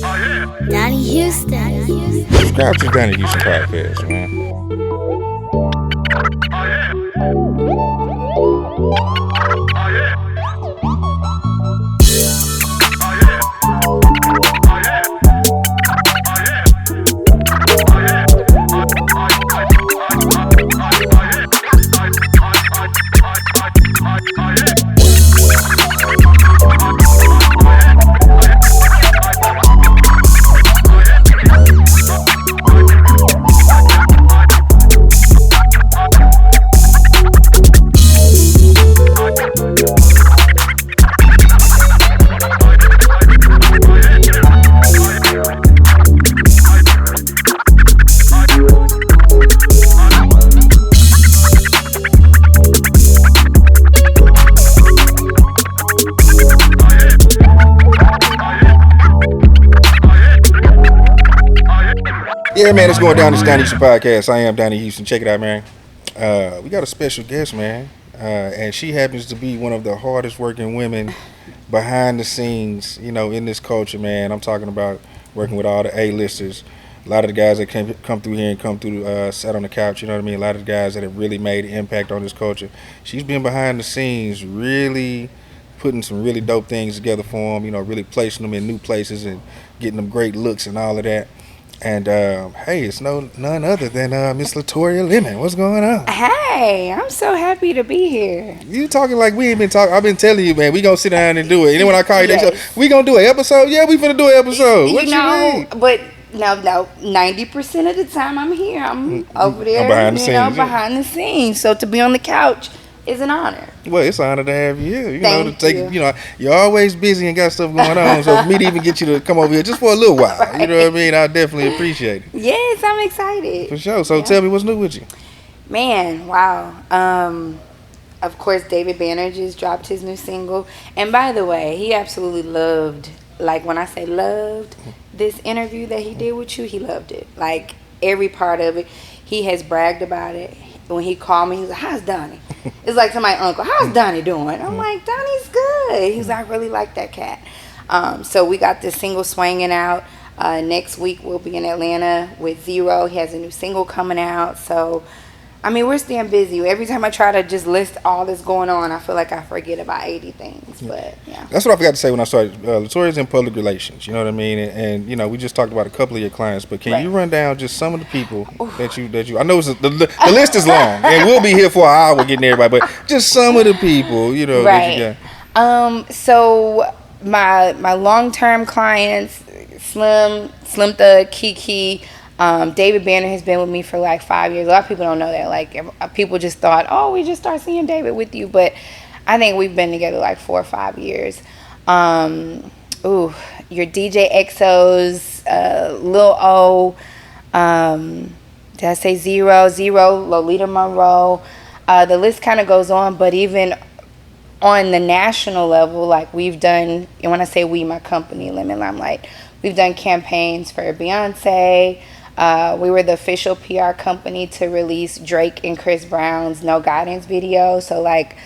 Donnie Houston. Subscribe to Donnie Houston podcast, man. Yeah, man, it's going down this Donnie Houston podcast. I am Donnie Houston. Check it out, man. We got a special guest, man, and she happens to be one of the hardest working women behind the scenes, in this culture, man. I'm talking about working with all the A-listers. A lot of the guys that come through here and come through, sat on the couch, you know what I mean? A lot of the guys that have really made an impact on this culture. She's been behind the scenes, really putting some really dope things together for them, really placing them in new places and getting them great looks and all of that. And hey, it's none other than Miss Latoria Lemon. What's going on? Hey, I'm so happy to be here. You talking like we ain't been talking. I've been telling you, man. We gonna sit down and do it. And then when I call you, Yes. they say, we gonna do an episode. Yeah, we finna do an episode. What you mean? But no, 90% of the time I'm here. I'm over there, I'm behind the scenes, yeah. behind the scenes. So to be on the couch is an honor. Well, it's an honor to have you here. Thank you. You're always busy and got stuff going on. So for me to even get you to come over here just for a little while, Right. you know what I mean? I definitely appreciate it. Yes, I'm excited. For sure. So Yeah. tell me what's new with you. Man, wow. Of course, David Banner just dropped his new single. And by the way, he absolutely loved, like when I say loved, this interview that he did with you, he loved it. Like every part of it. He has bragged about it. When he called me, he was like, how's Donnie? It's like to my uncle, how's Donnie doing? I'm like, Donnie's good. He's like, I really like that cat. So we got this single swinging out. Next week we'll be in Atlanta with Zero. He has a new single coming out. So, I mean, we're staying busy. Every time I try to just list all this going on, I feel like I forget about 80 things. But, yeah. That's what I forgot to say when I started. Latoria's in public relations, you know what I mean? And we just talked about a couple of your clients, but can you run down just some of the people that you I know the list is long, and we'll be here for an hour getting everybody, but just some of the people, that Right. you got. So my long-term clients, Slim Thug, Keke, David Banner has been with me for like 5 years. A lot of people don't know that. Like people just thought, oh, we just started seeing David with you, but I think we've been together like 4 or 5 years. Your DJ XOs, Lil O, did I say Zero, Lolita Monroe? The list kind of goes on, but even on the national level, like we've done, and when I say we, my company, Lemon Limelight, we've done campaigns for Beyonce. We were the official PR company to release Drake and Chris Brown's No Guidance video. So like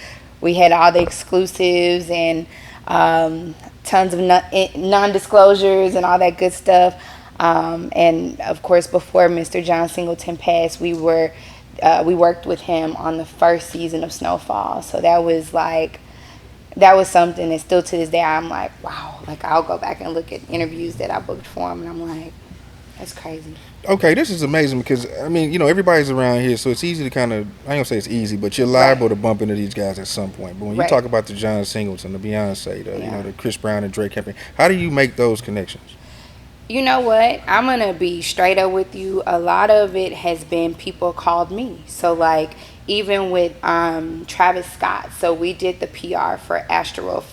we had all the exclusives and tons of non-disclosures and all that good stuff. And of course, before Mr. John Singleton passed, we worked with him on the first season of Snowfall. So that was something that still to this day I'm like, wow. Like I'll go back and look at interviews that I booked for him, and I'm like, that's crazy. Okay, this is amazing because, I mean, everybody's around here, so it's easy to kind of, I ain't gonna say it's easy, but you're liable to bump into these guys at some point. But when you talk about the John Singleton, the Beyonce, the Chris Brown and Drake campaign, how do you make those connections? You know what? I'm going to be straight up with you. A lot of it has been people called me. So, like, even with Travis Scott. So, we did the PR for Astro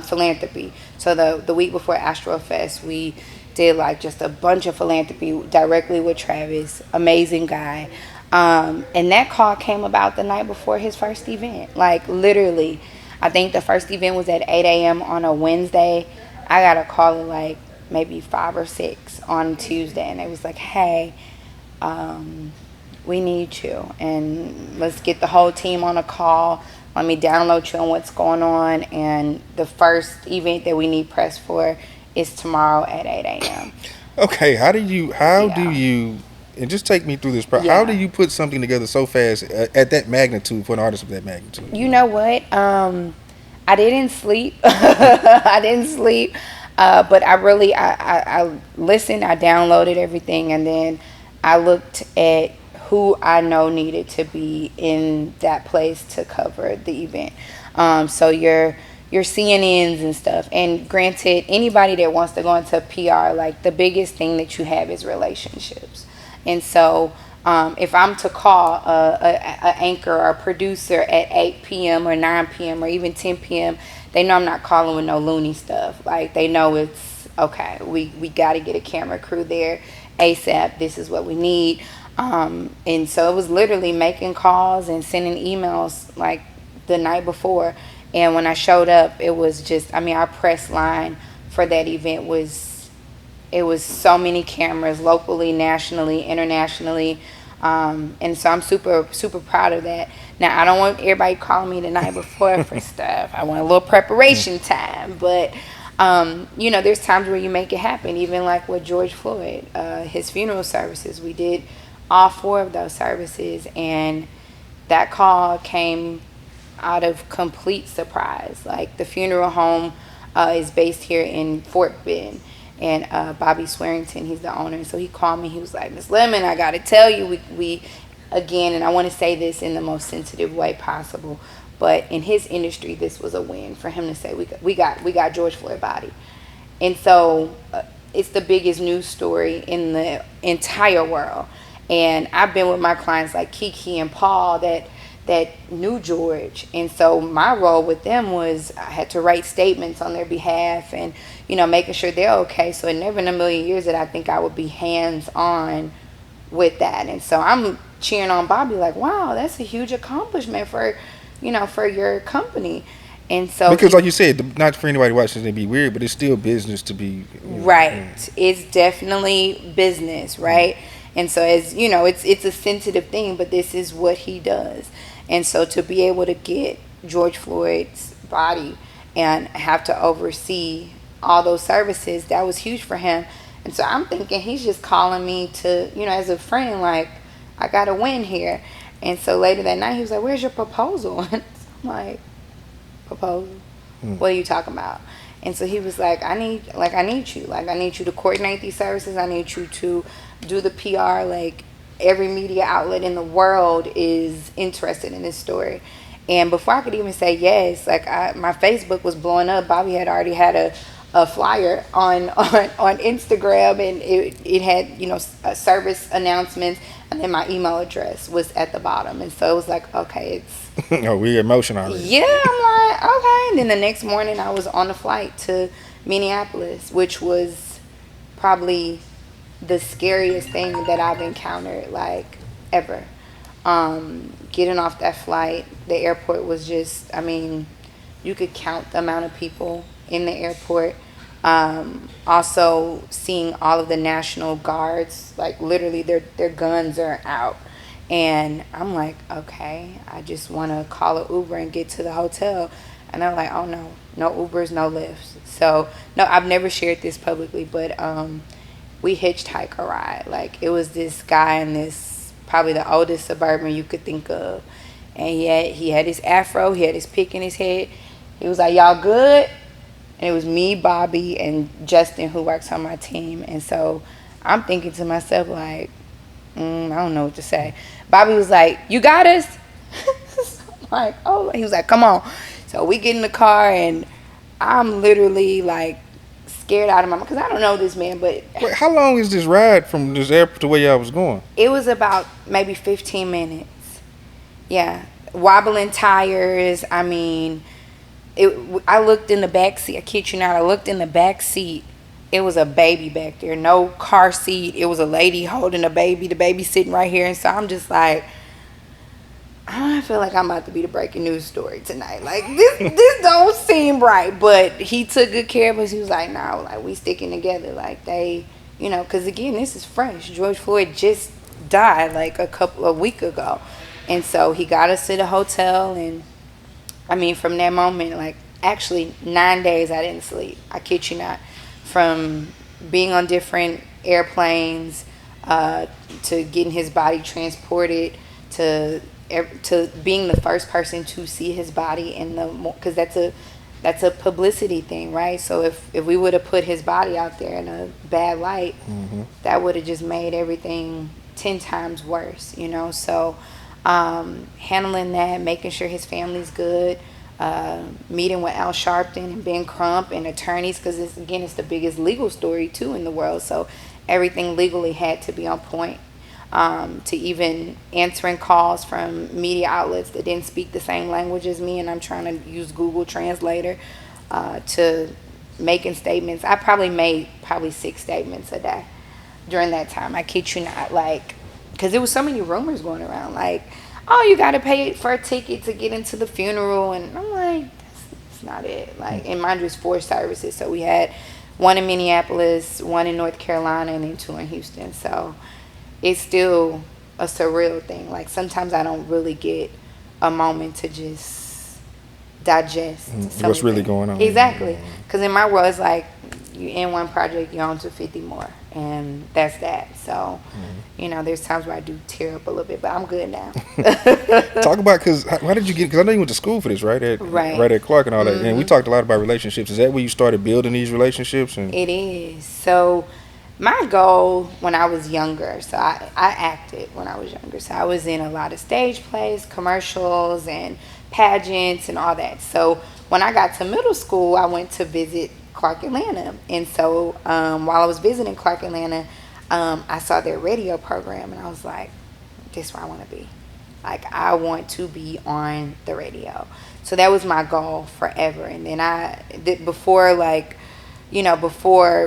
Philanthropy. So, the week before Astro Fest, we did, like, just a bunch of philanthropy directly with Travis. Amazing guy. And that call came about the night before his first event. Like, literally, I think the first event was at 8 a.m. on a Wednesday. I got a call at like maybe 5 or 6 on Tuesday, and it was like, hey, we need you, and let's get the whole team on a call. let me download you on what's going on. And the first event that we need press for is tomorrow at 8 a.m. Okay, how do Yeah. you, and just take me through this how do Yeah. you put something together so fast at that magnitude for an artist of that magnitude? You know what? I didn't sleep. I didn't sleep. But I listened, I downloaded everything, and then I looked at who I know needed to be in that place to cover the event. So your CNNs and stuff. And granted, anybody that wants to go into PR, like the biggest thing that you have is relationships. And so if I'm to call a anchor or a producer at 8 p.m. or 9 p.m. or even 10 p.m., they know I'm not calling with no loony stuff. Like, they know it's, okay, we got to get a camera crew there ASAP. This is what we need. And so it was literally making calls and sending emails like the night before. And when I showed up, it was just, I mean, our press line for that event was, it was so many cameras locally, nationally, internationally. And so I'm super, super proud of that. Now, I don't want everybody calling me the night before for stuff. I want a little preparation time. But, you know, there's times where you make it happen. Even like with George Floyd, his funeral services, we did all 4 of those services. And that call came out of complete surprise. Like, the funeral home is based here in Fort Bend. And Bobby Swearington, he's the owner. So he called me. He was like, Miss Lemon, I got to tell you, we again, and I want to say this in the most sensitive way possible, but in his industry, this was a win for him to say, we got George Floyd body. And so it's the biggest news story in the entire world. And I've been with my clients like Keke and Paul that knew George. And so my role with them was I had to write statements on their behalf and, you know, making sure they're okay. So it never in a million years that I think I would be hands-on with that. And so I'm cheering on Bobby like, wow, that's a huge accomplishment for, you know, for your company. And so Because like you said, not for anybody watching it to be weird, but it's still business to be, right. It's definitely business, right? And so, as you know, it's a sensitive thing, but this is what he does. And so to be able to get George Floyd's body and have to oversee all those services, that was huge for him. And so I'm thinking he's just calling me to, you know, as a friend, like, I got to win here. And so later that night, he was like, where's your proposal? And I'm like, proposal? What are you talking about? And so he was like, I need you. Like, I need you to coordinate these services. I need you to do the PR. Like, every media outlet in the world is interested in this story. And before I could even say yes, like, my Facebook was blowing up. Bobby had already had a flyer on Instagram, and it had, you know, service announcements, and then my email address was at the bottom. And so it was like, okay, it's oh, we're emotional already. yeah, I'm like, okay. And then the next morning I was on a flight to Minneapolis, which was probably the scariest thing that I've encountered, like, ever. Getting off that flight, the airport was just, I mean, you could count the amount of people in the airport. Also seeing all of the National Guards, like, literally their guns are out. And I'm like, okay, I just want to call an Uber and get to the hotel. And they're like, oh, no Ubers, no Lyfts. So, no, I've never shared this publicly, but we hitchhiked a ride. Like, it was this guy in this, probably the oldest Suburban you could think of. And he had his afro, he had his pick in his head. He was like, y'all good? And it was me, Bobby, and Justin, who works on my team. And so I'm thinking to myself, like, I don't know what to say. Bobby was like, you got us? So I'm like, oh. He was like, come on. So we get in the car, and I'm literally, like, scared out of my mind, because I don't know this man, but Wait, how long is this ride from this airport to where y'all was going? it was about maybe 15 minutes. Yeah. Wobbling tires. I mean, I looked in the back seat. I kid you not. I looked in the back seat. It was a baby back there. No car seat. It was a lady holding a baby. The baby sitting right here. And so I'm just like, I feel like I'm about to be the breaking news story tonight. Like, this don't seem right. But he took good care of us. He was like, no, like, we sticking together. Like, they, you know, because again, this is fresh. George Floyd just died like a week ago. And so he got us to the hotel, and I mean, from that moment, like actually 9 days I didn't sleep. I kid you not. From being on different airplanes, to getting his body transported, to being the first person to see his body in the, because that's a publicity thing, right? So if we would have put his body out there in a bad light, that would have just made everything 10 times worse, you know. So handling that, making sure his family's good, meeting with Al Sharpton and Ben Crump and attorneys, because it's the biggest legal story too in the world. So everything legally had to be on point. To even answering calls from media outlets that didn't speak the same language as me, and I'm trying to use Google Translator, to making statements. I probably made 6 statements a day during that time. I kid you not, like, because there was so many rumors going around, like, oh, you got to pay for a ticket to get into the funeral, and I'm like, that's not it. Like, and mind you, it's 4 services, so we had 1 in Minneapolis, 1 in North Carolina, and then 2 in Houston. So it's still a surreal thing. Like, sometimes I don't really get a moment to just digest what's really going on. Exactly. Because in my world, it's like, you in one project, you're on to 50 more. And that's that. So, you know, there's times where I do tear up a little bit, but I'm good now. Talk about, because how did you get, because I know you went to school for this, right at Clark and all that. And we talked a lot about relationships. Is that where you started building these relationships? And it is. So my goal when I was younger, so I acted when I was younger. So I was in a lot of stage plays, commercials, and pageants and all that. So when I got to middle school, I went to visit Clark Atlanta. And so while I was visiting Clark Atlanta, I saw their radio program, and I was like, this is where I want to be. Like, I want to be on the radio. So that was my goal forever. And then before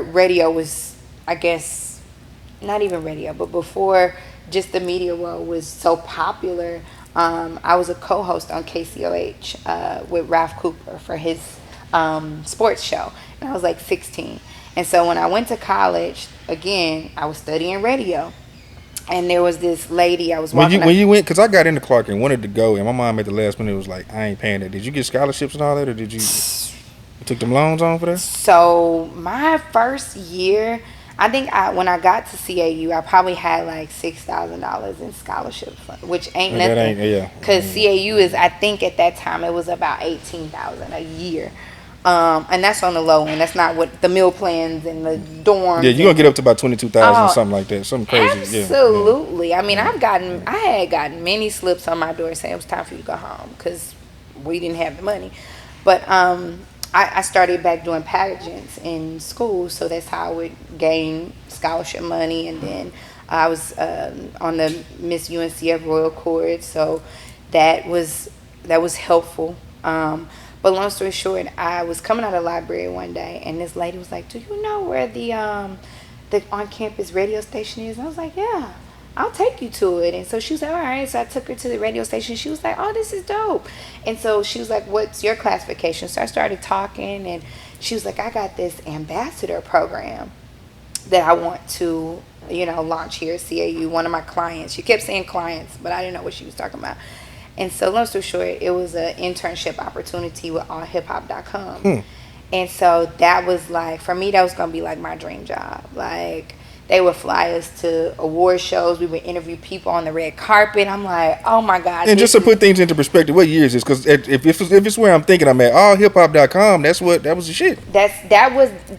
radio was, I guess, not even radio, but before just the media world was so popular, I was a co-host on KCOH with Ralph Cooper for his sports show. And I was like 16. And so when I went to college, again, I was studying radio. And there was this lady I was walking. When you went, because I got into Clark and wanted to go, and my mom at the last minute was like, I ain't paying that. Did you get scholarships and all that, or did you took them loans on for that? So my first year, I think when I got to CAU, I probably had like $6,000 in scholarship fund, which ain't nothing. Because CAU is, I think at that time, it was about $18,000 a year. And that's on the low end. That's not what the meal plans and the dorms. Yeah, you're gonna get up to about 22,000, something like that, something crazy. Absolutely. Yeah. I mean, I had gotten many slips on my door saying it was time for you to go home because we didn't have the money. But I started back doing pageants in school, so that's how I would gain scholarship money. And then I was on the Miss UNCF Royal Court, so that was helpful. But long story short, I was coming out of the library one day, and this lady was like, do you know where the on-campus radio station is? And I was like, yeah, I'll take you to it. And so she was like, all right. So I took her to the radio station. She was like, oh, this is dope. And so she was like, what's your classification? So I started talking, and she was like, I got this ambassador program that I want to, launch here at CAU. One of my clients. She kept saying clients, but I didn't know what she was talking about. And so, long story short, it was an internship opportunity with allhiphop.com. And so that was like, for me, that was going to be like my dream job. Like, they would fly us to award shows. We would interview people on the red carpet. I'm like, oh my God. And just to put things into perspective, what year is this? Because if it's where I'm thinking I'm at, allhiphop.com, that was the shit.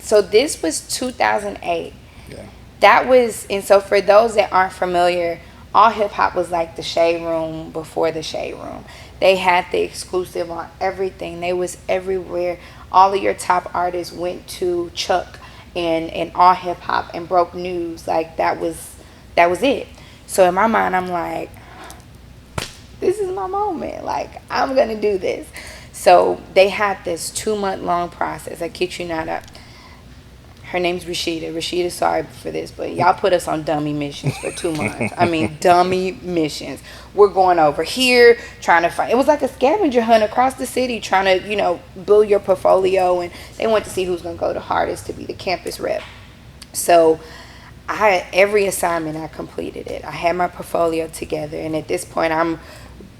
So this was 2008. Yeah. That was, and so for those that aren't familiar, All Hip Hop was like the Shade Room before the Shade Room. They had the exclusive on everything. They was everywhere. All of your top artists went to Chuck and All Hip Hop and broke news. Like, that was it. So in my mind, I'm like, this is my moment. Like, I'm gonna do this. So they had this 2-month long process. I kid you not. Her name's Rashida. Rashida, sorry for this, but y'all put us on dummy missions for 2 months. I mean, dummy missions. We're going over here, trying to find. It was like a scavenger hunt across the city, trying to, build your portfolio. And they went to see who's going to go the hardest to be the campus rep. So every assignment, I completed it. I had my portfolio together. And at this point, I'm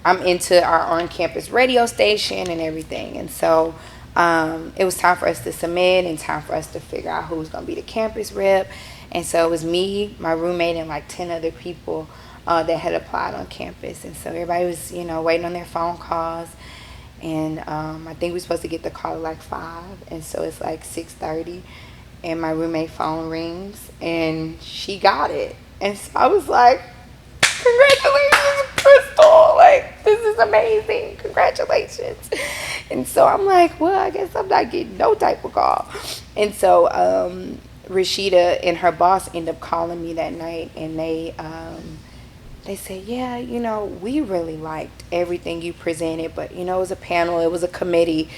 I'm into our on-campus radio station and everything. And so it was time for us to submit and time for us to figure out who was going to be the campus rep. And so it was me, my roommate, and like 10 other people that had applied on campus. And so everybody was, waiting on their phone calls. And I think we were supposed to get the call at like 5. And so it's like 6:30. And my roommate phone rings. And she got it. And so I was like, congratulations, Crystal. Like, this is amazing. Congratulations. And so I'm like, well, I guess I'm not getting no type of call. And so Rashida and her boss ended up calling me that night. And they said, yeah, we really liked everything you presented. But, it was a panel. It was a committee.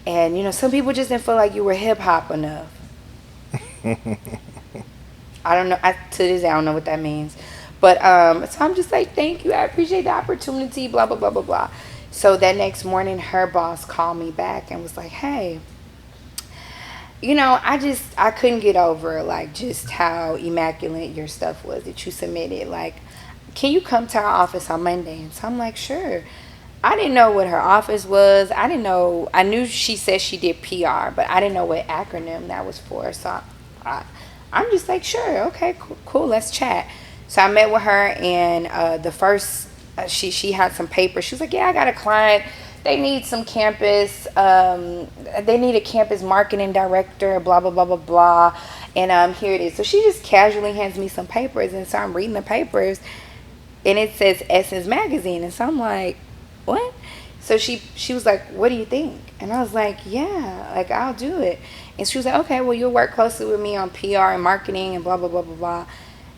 And, some people just didn't feel like you were hip-hop enough. I don't know. To this day, I don't know what that means. But so I'm just like, thank you. I appreciate the opportunity, blah, blah, blah, blah, blah. So that next morning, her boss called me back and was like, hey, I couldn't get over, like, just how immaculate your stuff was that you submitted. Like, can you come to our office on Monday? And so I'm like, sure. I didn't know what her office was. I knew she said she did PR, but I didn't know what acronym that was for. So I'm just like, sure, okay, cool, let's chat. So I met with her, and the first, she had some papers. She was like, yeah, I got a client. They need some campus, they need a campus marketing director, blah, blah, blah, blah, blah. And here it is. So she just casually hands me some papers, and so I'm reading the papers, and it says Essence Magazine. And so I'm like, what? So she was like, what do you think? And I was like, yeah, like, I'll do it. And she was like, okay, well, you'll work closely with me on PR and marketing and blah, blah, blah, blah, blah.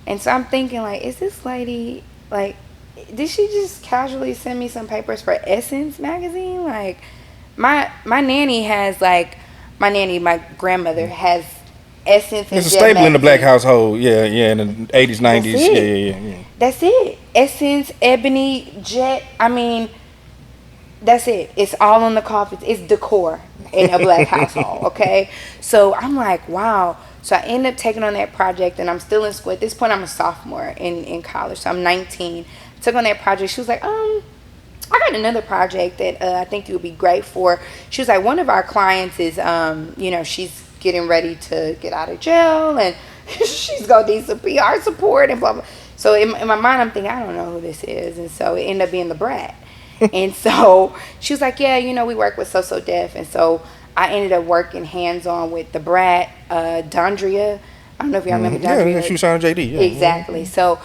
And so I'm thinking, like, is this lady, like, did she just casually send me some papers for Essence Magazine? Like, my nanny has, like, my grandmother has Essence and It's a Jet staple magazine. in the black household. Yeah, in the 80s, 90s. Yeah. That's it. Essence, Ebony, Jet. I mean, that's it. It's all on the carpet. It's decor in a black household, okay? So I'm like, wow. So I ended up taking on that project, and I'm still in school. At this point, I'm a sophomore in college, so I'm 19. Took on that project. She was like, I got another project that I think you would be great for. She was like, one of our clients is, she's getting ready to get out of jail, and she's going to need some PR support and blah, blah. So in my mind, I'm thinking, I don't know who this is. And so it ended up being the Brat. And so she was like, yeah, we work with So Def. And so I ended up working hands-on with the Brat, Dondria. I don't know if y'all remember Dondria. Yeah, she was on JD. Yeah. Exactly. So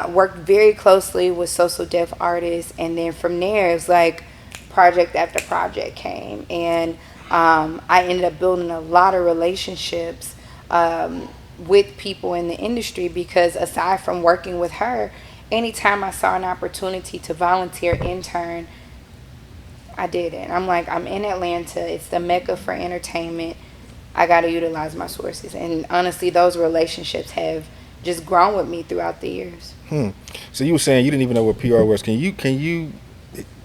worked very closely with So Def artists. And then from there, it was like project after project came. And I ended up building a lot of relationships with people in the industry, because aside from working with her, anytime I saw an opportunity to volunteer, intern, I did it. I'm like, I'm in Atlanta. It's the mecca for entertainment. I got to utilize my sources. And honestly, those relationships have just grown with me throughout the years. So you were saying you didn't even know what PR was. Can you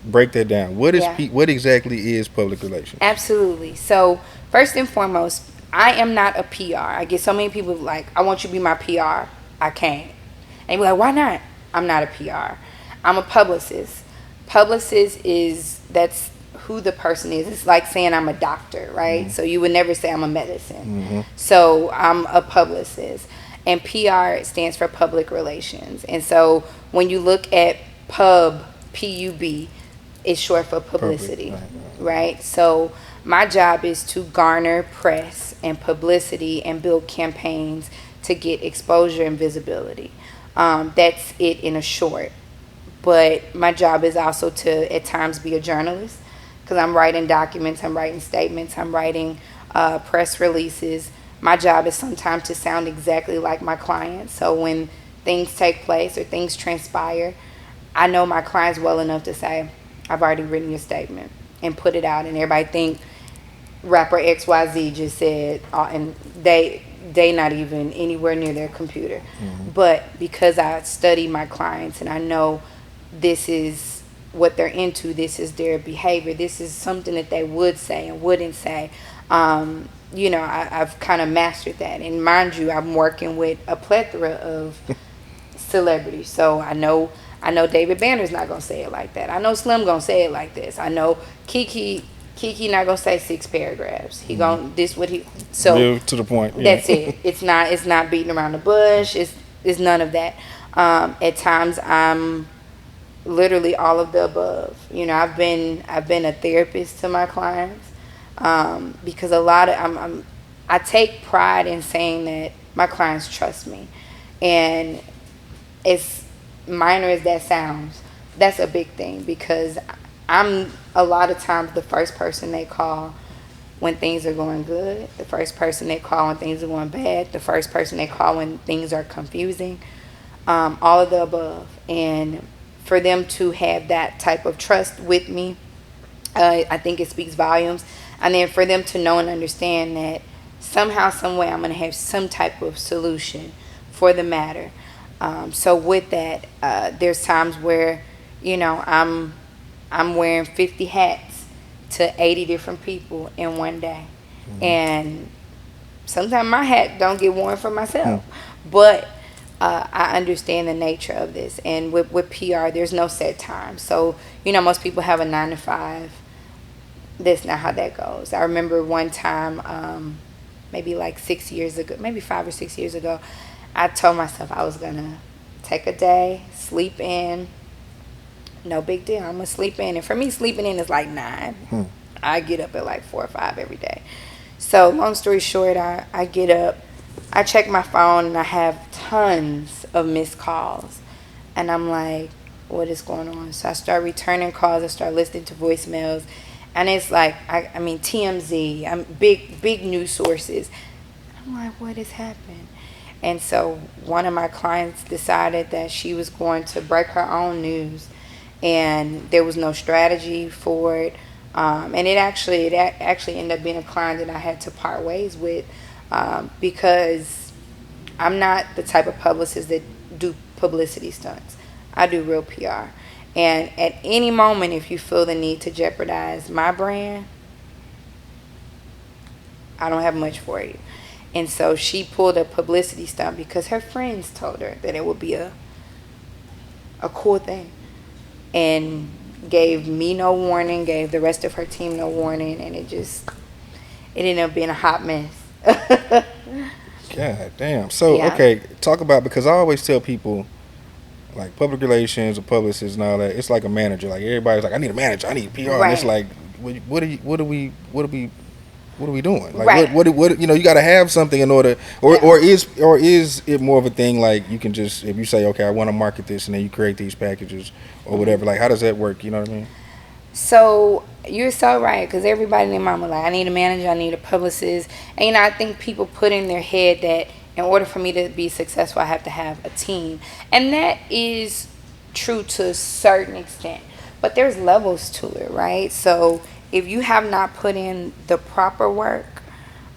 break that down? What exactly is public relations? Absolutely. So first and foremost, I am not a PR. I get so many people like, I want you to be my PR. I can't. And you're like, why not? I'm not a PR. I'm a publicist. Publicist that's who the person is. It's like saying I'm a doctor, right? Mm-hmm. So you would never say I'm a medicine. Mm-hmm. So I'm a publicist. And PR stands for public relations. And so when you look at pub, P-U-B, it's short for publicity, right? So my job is to garner press and publicity and build campaigns to get exposure and visibility. That's it in a short. But my job is also to at times be a journalist, because I'm writing documents, I'm writing statements, I'm writing press releases. My job is sometimes to sound exactly like my clients. So when things take place or things transpire, I know my clients well enough to say, I've already written your statement and put it out, and everybody think rapper XYZ just said, and they not even anywhere near their computer. Mm-hmm. But because I study my clients and I know this is what they're into, this is their behavior, this is something that they would say and wouldn't say, I've kind of mastered that. And mind you, I'm working with a plethora of celebrities, so I know I know David Banner's not gonna say it like that. I know Slim gonna say it like this. I know Keke not gonna say 6 paragraphs. He gonna this what he so Real to the point. Yeah. that's it. It's not beating around the bush. It's none of that. At times I'm literally all of the above. I've been a therapist to my clients, because a lot of I take pride in saying that my clients trust me, and as minor as that sounds, that's a big thing, because I'm a lot of times the first person they call when things are going good, the first person they call when things are going bad, the first person they call when things are confusing, all of the above. And for them to have that type of trust with me, I think it speaks volumes. And then for them to know and understand that somehow, some way, I'm going to have some type of solution for the matter. So with that, there's times where, I'm wearing 50 hats to 80 different people in one day. Mm-hmm. And sometimes my hat don't get worn for myself. But I understand the nature of this. And with PR, there's no set time. So, most people have a 9 to 5. That's not how that goes. I remember one time, maybe like 6 years ago, maybe 5 or 6 years ago, I told myself I was going to take a day, sleep in. No big deal. I'm going to sleep in. And for me, sleeping in is like 9. I get up at like 4 or 5 every day. So long story short, I get up, I check my phone, and I have tons of missed calls. And I'm like, what is going on? So I start returning calls. I start listening to voicemails. And it's like, I mean, TMZ, big news sources. I'm like, what has happened? And so one of my clients decided that she was going to break her own news, and there was no strategy for it. And it actually ended up being a client that I had to part ways with, because I'm not the type of publicist that do publicity stunts. I do real PR. And at any moment, if you feel the need to jeopardize my brand, I don't have much for you. And so she pulled a publicity stunt because her friends told her that it would be a cool thing, and gave me no warning, gave the rest of her team no warning, and it ended up being a hot mess. God damn. So, Yeah. Okay, talk about, because I always tell people, like, public relations or publicists and all that, it's like a manager. Like, everybody's like, I need a manager, I need PR. And it's like, what are we doing? Like, Right. what you got to have something in order, or is it more of a thing like you can just, if you say, okay, I want to market this, and then you create these packages or whatever, like, how does that work? You know what I mean? So you're so right, because everybody and their mama like, I need a manager, I need a publicist. And I think people put in their head that in order for me to be successful, I have to have a team. And that is true to a certain extent. But there's levels to it, right? So if you have not put in the proper work,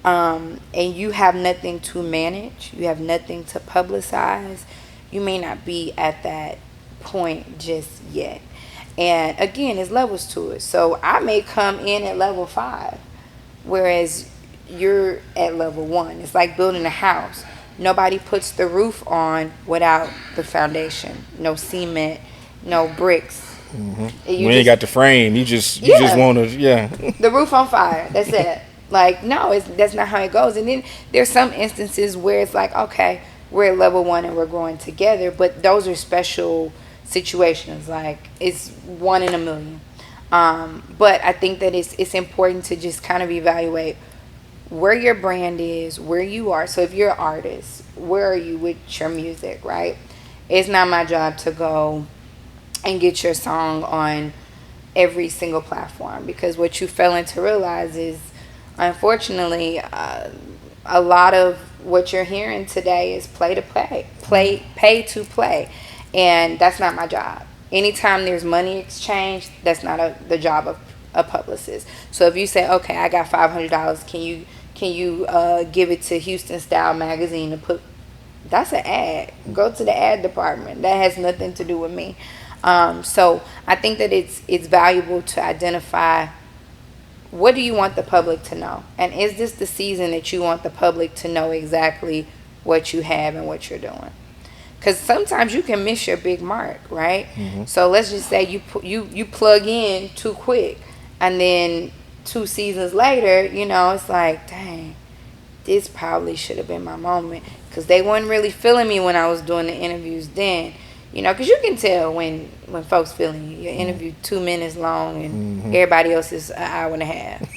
and you have nothing to manage, you have nothing to publicize, you may not be at that point just yet. And again, there's levels to it. So I may come in at level 5, whereas you're at level 1. It's like building a house. Nobody puts the roof on without the foundation. No cement, no bricks. Mm-hmm. You ain't got the frame. You just want to, the roof on fire. That's it. Like, no, that's not how it goes. And then there's some instances where it's like, okay, we're at level 1 and we're growing together, but those are special situations. Like, it's 1 in a million. But I think that it's important to just kind of evaluate where your brand is, where you are. So if you're an artist, where are you with your music, right? It's not my job to go and get your song on every single platform, because what you fail to realize is, unfortunately, a lot of what you're hearing today is pay to play, and that's not my job. Anytime there's money exchange, that's not the job of a publicist. So if you say, okay, I got $500, can you give it to Houston Style Magazine to put? That's an ad. Go to the ad department. That has nothing to do with me. So I think that it's valuable to identify, what do you want the public to know? And is this the season that you want the public to know exactly what you have and what you're doing? Because sometimes you can miss your big mark, right? Mm-hmm. So let's just say you plug in too quick, and then 2 seasons later, it's like, dang, this probably should have been my moment. Because they weren't really feeling me when I was doing the interviews then. Because you can tell when folks feeling you. Your interview 2 minutes long and Mm-hmm. everybody else is an hour and a half.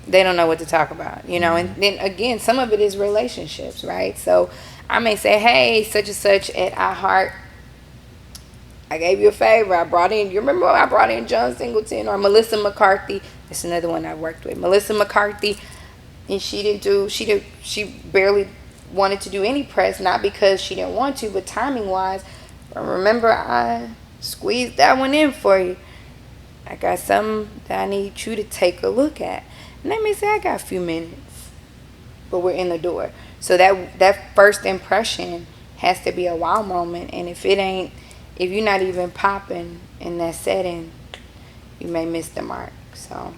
They don't know what to talk about, And then again, some of it is relationships, right? So I may say, hey, such and such at iHeart, I gave you a favor. You remember I brought in John Singleton or Melissa McCarthy? That's another one I worked with. Melissa McCarthy, and she barely wanted to do any press, not because she didn't want to, but timing wise. Remember, I squeezed that one in for you. I got something that I need you to take a look at. And let me say I got a few minutes, but we're in the door. So that first impression has to be a wow moment. And if you're not even popping in that setting, you may miss the mark. So,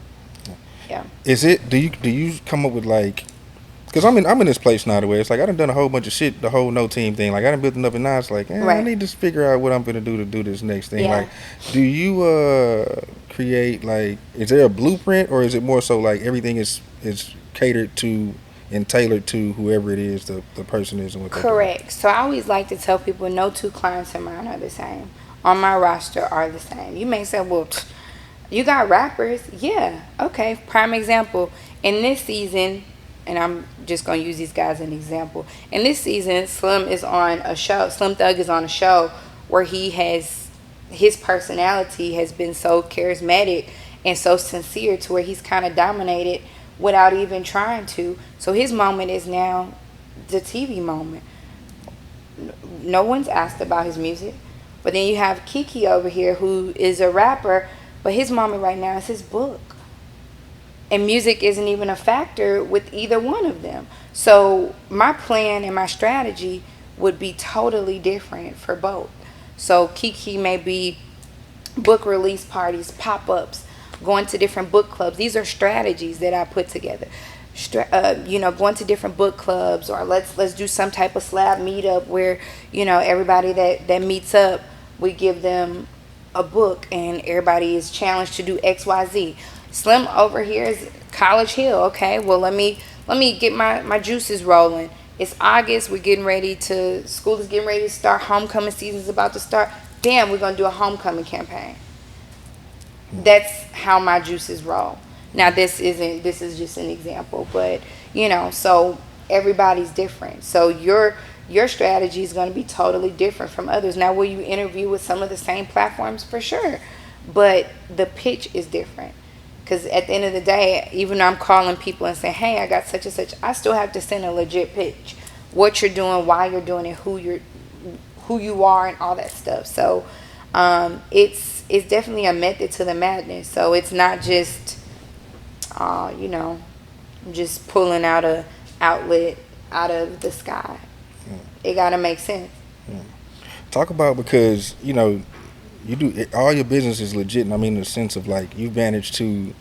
yeah. Do you come up with like, because I'm in this place now where it's like I done a whole bunch of shit, the whole no team thing. Like I done built enough, and now it's like, I need to figure out what I'm gonna do to do this next thing. Yeah. Like, do you create, like, is there a blueprint, or is it more so like everything is catered to and tailored to whoever it is the person is and what they're doing? Correct. So I always like to tell people no two clients of mine are the same. On my roster are the same. You may say, well, you got rappers. Yeah. Okay. Prime example. In this season, and I'm just going to use these guys as an example. In this season, Slim Thug is on a show where his personality has been so charismatic and so sincere to where he's kind of dominated without even trying to. So his moment is now the TV moment. No one's asked about his music. But then you have Keke over here who is a rapper, but his moment right now is his book. And music isn't even a factor with either one of them. So my plan and my strategy would be totally different for both. So Keke may be book release parties, pop-ups, going to different book clubs. These are strategies that I put together. Going to different book clubs, or let's do some type of slab meetup where, everybody that meets up, we give them a book and everybody is challenged to do XYZ. Slim over here is College Hill. Okay, well let me get my juices rolling. It's August. School is getting ready to start. Homecoming season is about to start. Damn, we're gonna do a homecoming campaign. That's how my juices roll. Now this is just an example, but so everybody's different. So your strategy is going to be totally different from others. Now, will you interview with some of the same platforms? For sure, but the pitch is different. Because at the end of the day, even though I'm calling people and saying, hey, I got such and such, I still have to send a legit pitch. What you're doing, why you're doing it, who you are, and all that stuff. So it's definitely a method to the madness. So it's not just, just pulling out a outlet out of the sky. It got to make sense. Talk about, because, you do all your business is legit, and I mean in the sense of like you've managed to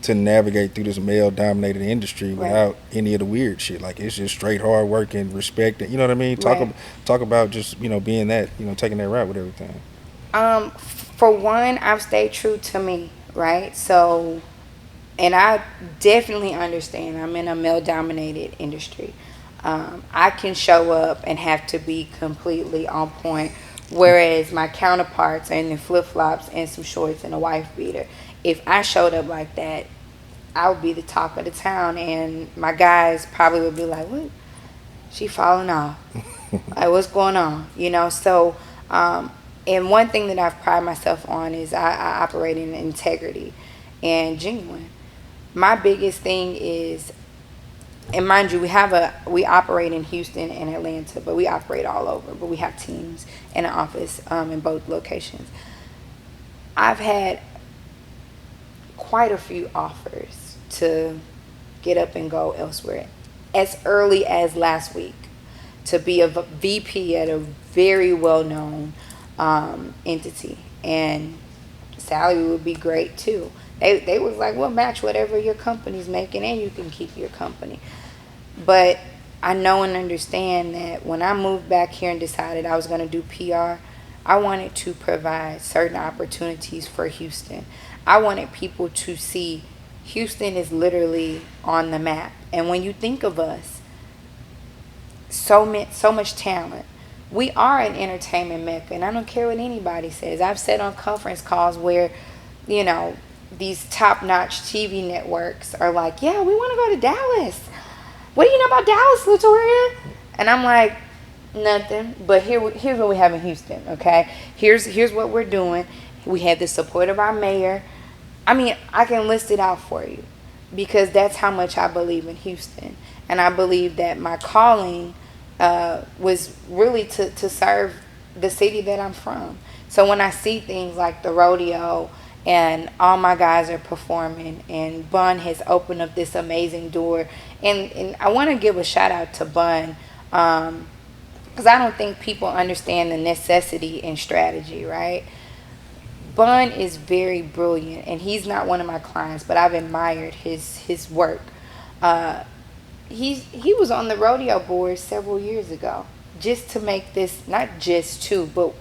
navigate through this male dominated industry without any of the weird shit. Like it's just straight hard work and respect, and you know what I mean. Talk about just being that, taking that route with everything. For one, I've stayed true to me, right? So, and I definitely understand I'm in a male dominated industry. I can show up and have to be completely on point, whereas my counterparts are in the flip-flops and some shorts and a wife beater. If I showed up like that, I would be the talk of the town, and my guys probably would be like, what? She falling off. Like, what's going on? So, and one thing that I've prided myself on is I operate in integrity and genuine. My biggest thing is, and mind you, we operate in Houston and Atlanta, but we operate all over. But we have teams in an office in both locations. I've had quite a few offers to get up and go elsewhere, as early as last week, to be a VP at a very well-known entity, and salary would be great too. They was like, we'll match whatever your company's making, and you can keep your company. But I know and understand that when I moved back here and decided I was going to do PR, I wanted to provide certain opportunities for Houston. I wanted people to see Houston is literally on the map. And when you think of us, so much talent. We are an entertainment mecca, and I don't care what anybody says. I've said on conference calls where, you know, these top-notch TV networks are like, yeah, we want to go to Dallas. What do you know about Dallas, Latoya? And I'm like, nothing. But here's what we have in Houston, okay? Here's what we're doing. We have the support of our mayor. I mean, I can list it out for you because that's how much I believe in Houston. And I believe that my calling was really to serve the city that I'm from. So when I see things like the rodeo and all my guys are performing and Bun has opened up this amazing door, and I want to give a shout out to Bun because I don't think people understand the necessity and strategy, right? Bun is very brilliant, and he's not one of my clients, but I've admired his work. He was on the rodeo board several years ago just to make this, not just to, but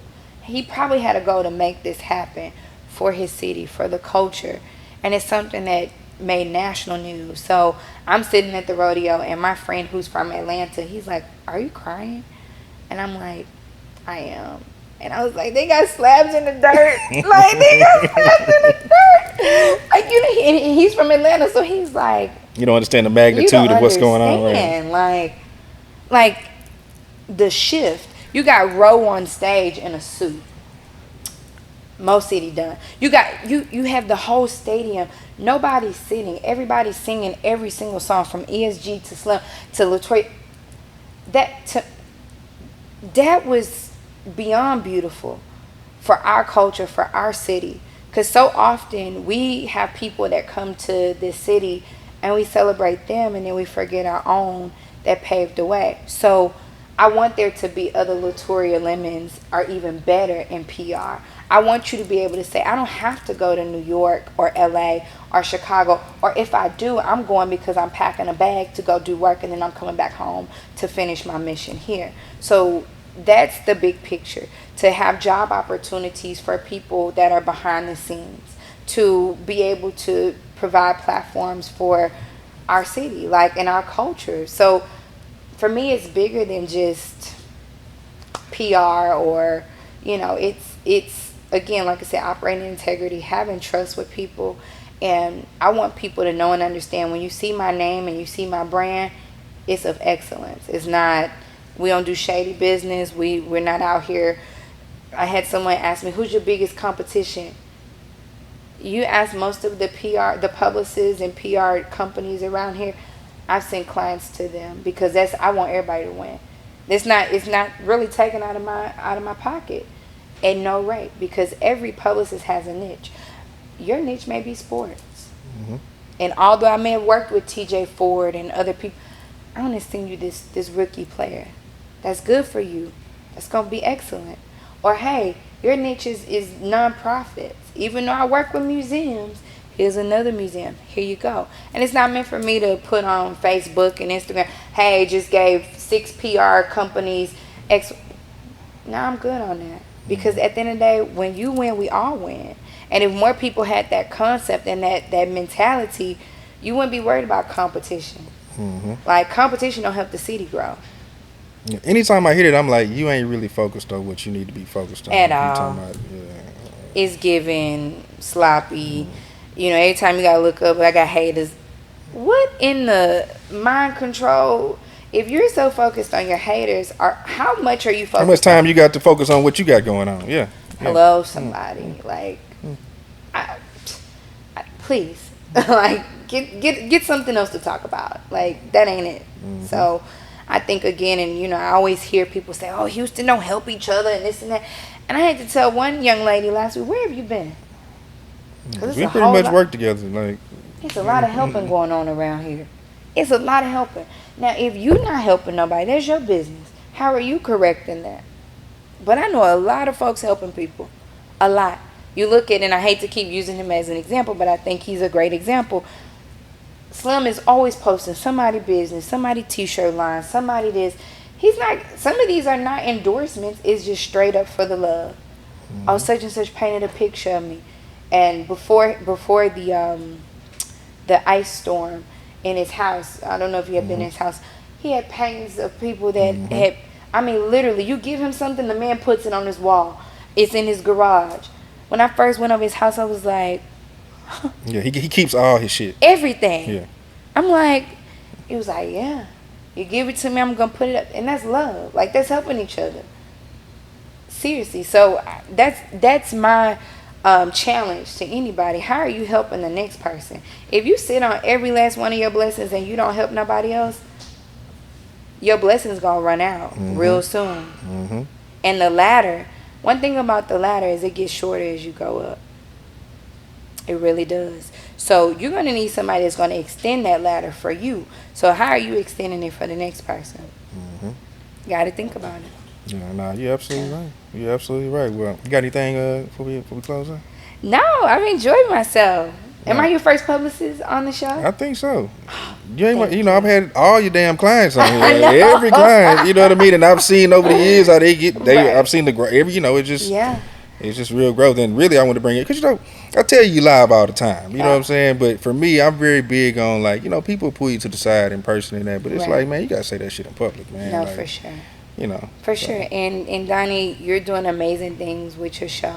he probably had a goal to make this happen for his city, for the culture. And it's something that made national news. So I'm sitting at the rodeo, and my friend who's from Atlanta, he's like, "Are you crying?" And I'm like, "I am." And I was like, "They got slabs in the dirt." Like, they got slabs in the dirt. Like, you know, and he's from Atlanta, so he's like, You don't understand the magnitude of what's going on, right? Like the shift. You got Roe on stage in a suit. Mo City done. You have the whole stadium. Nobody's sitting. Everybody's singing every single song from ESG to Slim to Latoya. That was beyond beautiful for our culture, for our city. Because so often we have people that come to this city and we celebrate them and then we forget our own that paved the way. So I want there to be other Latoya Lemons or even better in PR. I want you to be able to say, I don't have to go to New York or LA or Chicago, or if I do, I'm going because I'm packing a bag to go do work and then I'm coming back home to finish my mission here. So that's the big picture, to have job opportunities for people that are behind the scenes, to be able to provide platforms for our city, like in our culture. So for me, it's bigger than just PR or, you know, it's again, like I said, operating integrity, having trust with people. And I want people to know and understand when you see my name and you see my brand, it's of excellence. It's not, we don't do shady business. We're not out here. I had someone ask me, who's your biggest competition? You ask most of the PR, the publicists and PR companies around here, I've sent clients to them because I want everybody to win. It's not really taken out of my pocket at no rate, because every publicist has a niche. Your niche may be sports. Mm-hmm. And although I may have worked with TJ Ford and other people, I want to send you this rookie player. That's good for you. That's going to be excellent. Or, hey, your niche is nonprofits. Even though I work with museums, here's another museum. Here you go. And it's not meant for me to put on Facebook and Instagram, hey, just gave 6 PR companies X. No, I'm good on that. Because at the end of the day, when you win, we all win. And if more people had that concept and that mentality, you wouldn't be worried about competition. Mm-hmm. Like, competition don't help the city grow. Yeah. Anytime I hear it, I'm like, you ain't really focused on what you need to be focused on. At all. It's giving sloppy. Mm-hmm. You know, every time you got to look up, I got haters. What in the mind control? If you're so focused on your haters, how much are you focused on? How much time you got to focus on what you got going on? Yeah. Hello, somebody. Mm-hmm. Like, please. Like, get something else to talk about. Like, that ain't it. Mm-hmm. So, I think, again, and, you know, I always hear people say, oh, Houston don't help each other and this and that. And I had to tell one young lady last week, where have you been? We pretty much work together. Like, it's a lot of helping going on around here. It's a lot of helping. Now, if you're not helping nobody, that's your business. How are you correcting that? But I know a lot of folks helping people. A lot. You look at, and I hate to keep using him as an example, but I think he's a great example. Slim is always posting somebody business, somebody t-shirt line, somebody this. He's not. Some of these are not endorsements. It's just straight up for the love. Oh, such and such painted a picture of me, and before the ice storm in his house. I don't know if you have been in his house. He had paintings of people that had. I mean, literally, you give him something, the man puts it on his wall. It's in his garage. When I first went over his house, I was like, Yeah, he keeps all his shit. everything. Yeah. I'm like, he was like, yeah, you give it to me, I'm gonna put it up, and that's love. Like, that's helping each other. Seriously. So that's my challenge to anybody. How are you helping the next person? If you sit on every last one of your blessings and you don't help nobody else, your blessings gonna run out real soon. And the ladder. One thing about the ladder is it gets shorter as you go up. It really does. So you're going to need somebody that's going to extend that ladder for you. So how are you extending it for the next person? Got to think about it. Yeah, nah, you're absolutely right. You're absolutely right. Well, you got anything before we close out? No, I've enjoyed myself. Am Yeah. I your first publicist on the show? I think so. You ain't, Thank you know, I've had all your damn clients on here. I know. Every client, you know what I mean. And I've seen over the years how they get. Right. I've seen the every. You know, it's just. Yeah. It's just real growth. And really, I want to bring it because you know, I tell you live all the time. You know what I'm saying. But for me, I'm very big on like you know, people pull you to the side in person and that. But it's Right. like, man, you gotta say that shit in public, man. No, like, for sure. You know. For so. sure. And Donnie, you're doing amazing things with your show.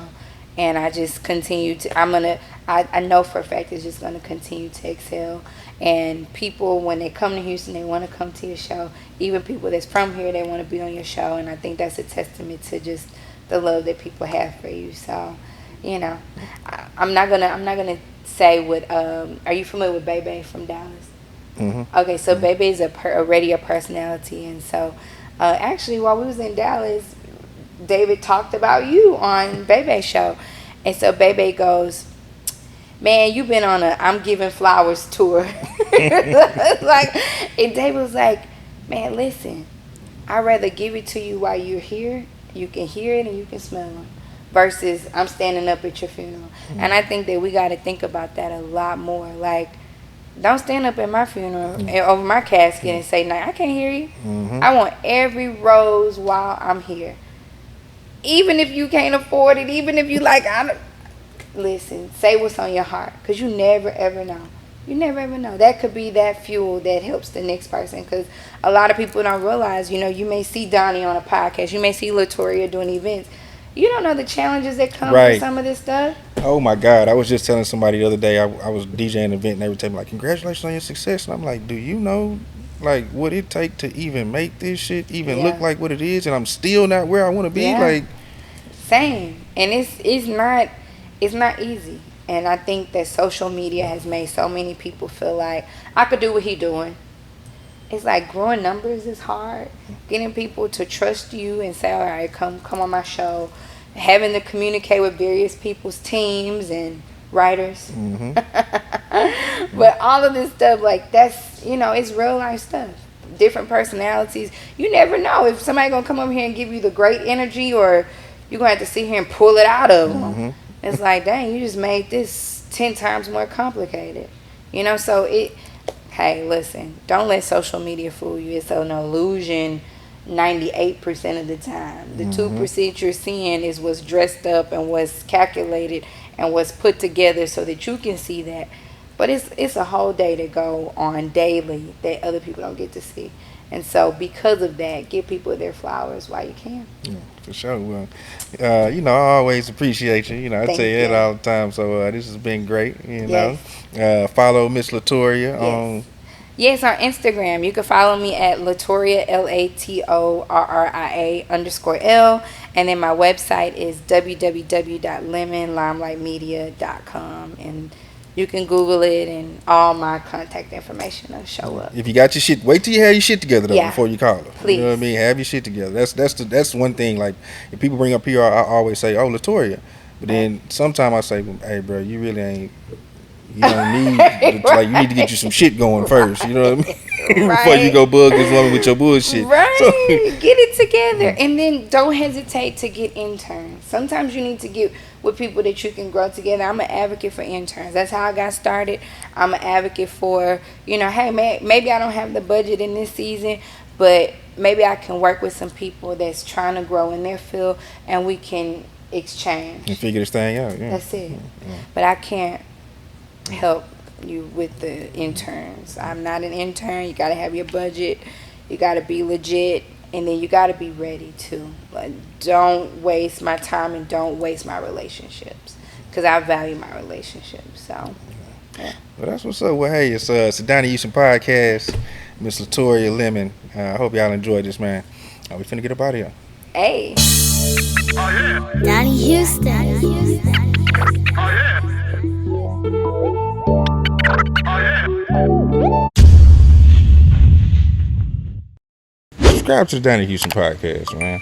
And I just continue to, I know for a fact it's just going to continue to excel. And people, when they come to Houston, they want to come to your show. Even people that's from here, they want to be on your show. And I think that's a testament to just the love that people have for you. So, you know, I'm not gonna say what, are you familiar with Bebe from Dallas? Okay, so Bebe is a radio personality. And so, actually, while we was in Dallas, David talked about you on Bebe's show. And so Bebe goes, man, you've been on a I'm Giving Flowers tour. Like, and David was like, man, listen, I'd rather give it to you while you're here. You can hear it and you can smell it. Versus I'm standing up at your funeral. And I think that we got to think about that a lot more. Like, don't stand up at my funeral and over my casket and say, nah, I can't hear you. I want every rose while I'm here. Even if you can't afford it, even if you like, listen, say what's on your heart. Because you never, ever know. You never, ever know. That could be that fuel that helps the next person. Because a lot of people don't realize, you know, you may see Donnie on a podcast. You may see Latoria doing events. You don't know the challenges that come with some of this stuff. Oh, my God. I was just telling somebody the other day, I was DJing an event, and they were telling me, like, congratulations on your success. And I'm like, do you know, like, what it take to even make this shit even look like what it is? And I'm still not where I want to be. Like, same. And it's not easy. And I think that social media has made so many people feel like I could do what he doing. It's like growing numbers is hard. Getting people to trust you and say, all right, come on my show. Having to communicate with various people's teams and writers. But all of this stuff, like, that's, you know, it's real life stuff. Different personalities. You never know if somebody gonna come over here and give you the great energy, or you're gonna have to sit here and pull it out of them. It's like, dang, you just made this 10 times more complicated. You know, so hey, listen, don't let social media fool you. It's an illusion 98% of the time. The 2% you're seeing is what's dressed up and what's calculated and what's put together so that you can see that. But it's a whole day to go on daily that other people don't get to see. And so because of that, give people their flowers while you can. Yeah, for sure. Well, you know, I always appreciate you. You know, I tell you that all the time. So this has been great. You know, follow Miss Latoria on. Yes, on Instagram. You can follow me at Latoria, LATORRIA_L. And then my website is www.lemonlimelightmedia.com. And you can Google it, and all my contact information will show up. If you got your shit, wait till you have your shit together though before you call her. Please. You know what I mean? Have your shit together. That's one thing. Like, if people bring up PR, I always say, "Oh, Latoria," but then sometimes I say, "Hey, bro, you really ain't You don't need like you need to get you some shit going first. You know what I mean? Right. Before you go bug this woman with your bullshit. Right. So, Get it together. And then don't hesitate to get interns. Sometimes you need to get with people that you can grow together. I'm an advocate for interns. That's how I got started. I'm an advocate for, hey, maybe I don't have the budget in this season, but maybe I can work with some people that's trying to grow in their field and we can exchange. and figure this thing out. Yeah. That's it. But I can't help you with the interns. I'm not an intern. You got to have your budget. You got to be legit. And then you got to be ready too. Like, don't waste my time and don't waste my relationships. Because I value my relationships. So, yeah. Well, that's what's up. Well, hey, it's the Donnie Houston podcast. Miss Latoria Lemon. I hope y'all enjoyed this, man. We finna get up out of here. Hey. Oh, yeah. Donnie Houston. Oh, yeah. Oh, yeah. Subscribe to the Donnie Houston podcast, man.